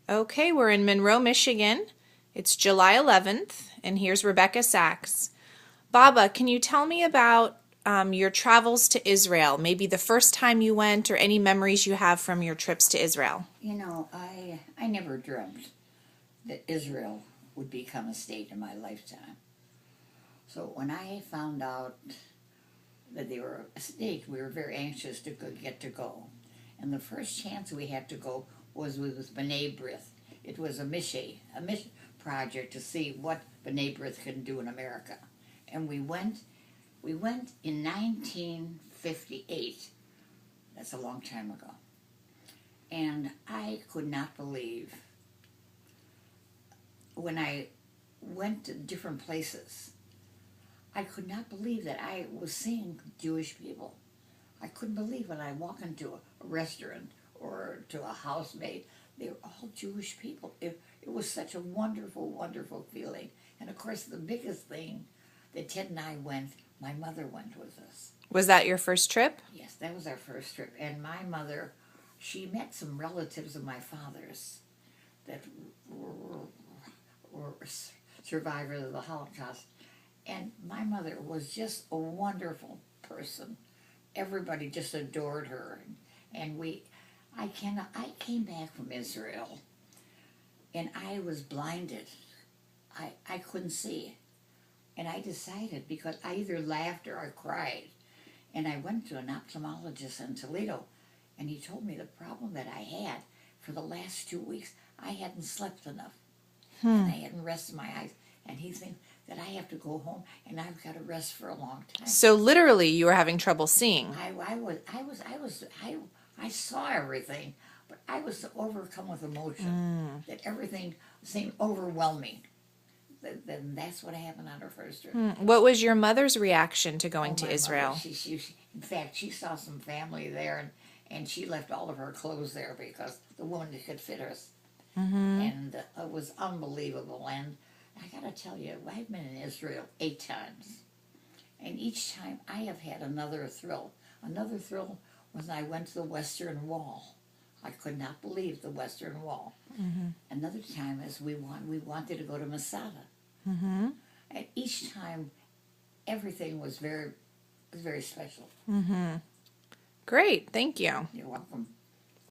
Okay, we're in Monroe, Michigan. It's July 11th, and here's Rebecca Sachs. Baba, can you tell me about your travels to Israel? Maybe the first time you went or any memories you have from your trips to Israel. I never dreamt that Israel would become a state in my lifetime. So when I found out that they were a state, we were very anxious to get to go. And the first chance we had to go was with B'nai B'rith. It was a mission project to see what B'nai B'rith can do in America. And we went in 1958. That's a long time ago. And I could not believe when I went to different places, I could not believe that I was seeing Jewish people. I couldn't believe when I walk into a restaurant or to a housemaid, they were all Jewish people. It was such a wonderful, wonderful feeling. And of course, the biggest thing that Ted and I went, my mother went with us. Was that your first trip? Yes, that was our first trip. And my mother, she met some relatives of my father's that were survivors of the Holocaust. And my mother was just a wonderful person. Everybody just adored her. And I came back from Israel and I was blinded. I couldn't see. And I decided, because I either laughed or I cried. And I went to an ophthalmologist in Toledo, and he told me the problem that I had for the last 2 weeks, I hadn't slept enough. And I hadn't rested my eyes. And he thinks that I have to go home and I've got to rest for a long time. So literally, you were having trouble seeing. I saw everything, but I was overcome with emotion. That everything seemed overwhelming. Then that's what happened on her first trip. What was your mother's reaction to going to My Israel? mother, in fact, she saw some family there, and she left all of her clothes there because the woman could fit us. And it was unbelievable. And I got to tell you, I've been in Israel 8 times. And each time I have had another thrill. Another thrill was when I went to the Western Wall. I could not believe the Western Wall. Another time is we wanted to go to Masada. And each time, everything was very special. Great, thank you. You're welcome.